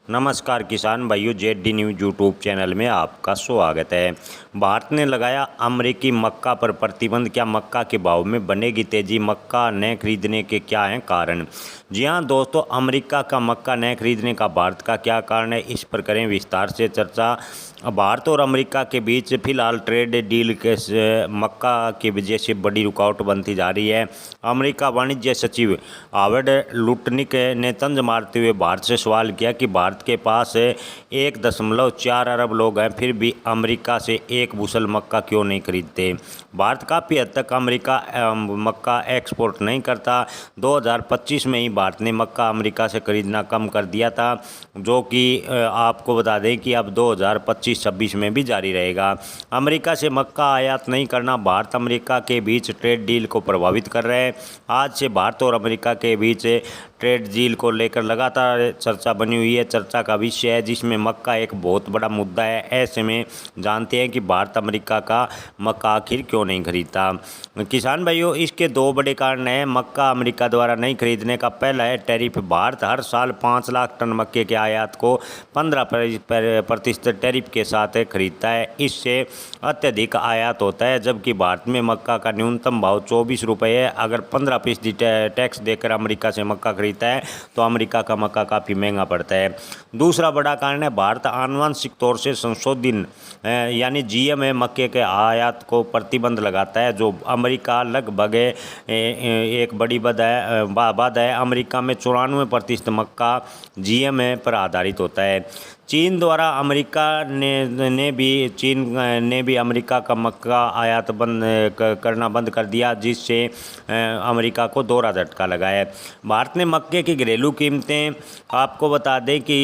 नमस्कार किसान भाइयों, जेड न्यूज़ यूट्यूब चैनल में आपका स्वागत है। भारत ने लगाया अमेरिकी मक्का पर प्रतिबंध। क्या मक्का के भाव में बनेगी तेजी? मक्का न खरीदने के क्या हैं कारण? जी हां दोस्तों, अमेरिका का मक्का न खरीदने का भारत का क्या कारण है, इस पर करें विस्तार से चर्चा। भारत और अमेरिका के बीच फिलहाल ट्रेड डील के मक्का की वजह से बड़ी रुकावट बनती जा रही है। अमेरिका वाणिज्य सचिव हावर्ड लुटनिक ने तंज मारते हुए भारत से सवाल किया कि भारत के पास 1.4 अरब लोग हैं, फिर भी अमेरिका से एक बुशल मक्का क्यों नहीं खरीदते। भारत काफ़ी हद तक अमेरिका मक्का एक्सपोर्ट नहीं करता। 2025 में ही भारत ने मक्का अमेरिका से खरीदना कम कर दिया था, जो कि आपको बता दें कि अब 2025-26 में भी जारी रहेगा। अमेरिका से मक्का आयात नहीं करना भारत अमेरिका के बीच ट्रेड डील को प्रभावित कर रहा है। आज से भारत और अमेरिका के बीच ट्रेड डील को लेकर लगातार चर्चा बनी हुई है। चर्चा का विषय है जिसमें मक्का एक बहुत बड़ा मुद्दा है। ऐसे में जानते हैं कि भारत अमेरिका का मक्का आखिर क्यों नहीं खरीदता। किसान भाइयों, इसके दो बड़े कारण हैं मक्का अमेरिका द्वारा नहीं खरीदने का। पहला है टैरिफ। भारत हर साल 5 लाख टन मक्के के आयात को 15% टैरिफ के साथ खरीदता है। इससे अत्यधिक आयात होता है, जबकि भारत में मक्का का न्यूनतम भाव 24 रुपये है। अगर 15% टैक्स देकर अमेरिका से मक्का खरीदता है तो अमेरिका का मक्का काफ़ी महंगा पड़ता है। दूसरा बड़ा कारण है भारत आनुवंशिक तौर से संशोधित यानी जीएम मक्के के आयात को प्रतिबंध लगाता है, जो अमेरिका लगभग एक बड़ी बात है। अमेरिका में 94% मक्का जीएम पर आधारित होता है। चीन ने भी अमेरिका का मक्का आयात करना बंद कर दिया, जिससे अमेरिका को दोहरा झटका लगा है। भारत ने मक्के की घरेलू कीमतें आपको बता दें कि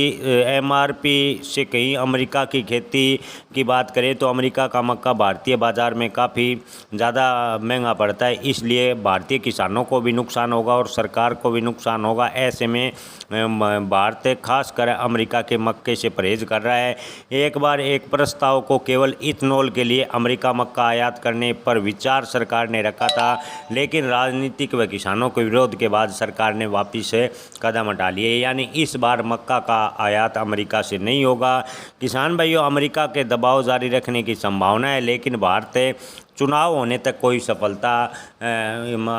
एमआरपी से कहीं अमेरिका की खेती की बात करें तो अमेरिका का मक्का भारतीय बाज़ार में काफ़ी ज़्यादा महंगा पड़ता है। इसलिए भारतीय किसानों को भी नुकसान होगा और सरकार को भी नुकसान होगा। ऐसे में भारत खासकर अमेरिका के मक्के से परहेज कर रहा है। एक बार एक प्रस्ताव को केवल इथेनॉल के लिए अमेरिका मक्का आयात करने पर विचार सरकार ने रखा था, लेकिन राजनीतिक व किसानों के विरोध के बाद सरकार ने वापस कदम हटा लिए। यानी इस बार मक्का का आयात अमेरिका से नहीं होगा। किसान भाइयों, अमेरिका के दबाव जारी रखने की संभावना है, लेकिन भारत चुनाव होने तक कोई सफलता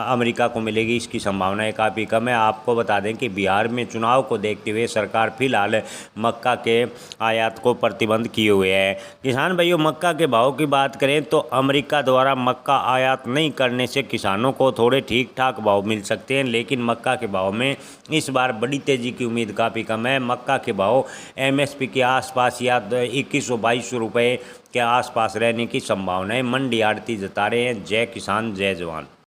अमेरिका को मिलेगी, इसकी संभावनाएं काफ़ी कम है। आपको बता दें कि बिहार में चुनाव को देखते हुए सरकार फिलहाल मक्का के आयात को प्रतिबंध किए हुए है। किसान भाइयों, मक्का के भाव की बात करें तो अमेरिका द्वारा मक्का आयात नहीं करने से किसानों को थोड़े ठीक ठाक भाव मिल सकते हैं, लेकिन मक्का के भाव में इस बार बड़ी तेज़ी की उम्मीद काफ़ी कम है। मक्का के भाव एमएसपी के आसपास या 2100-2200 रुपये के आसपास रहने की संभावना है। मंडी आड़ती जता रहे हैं। जय किसान जय जवान।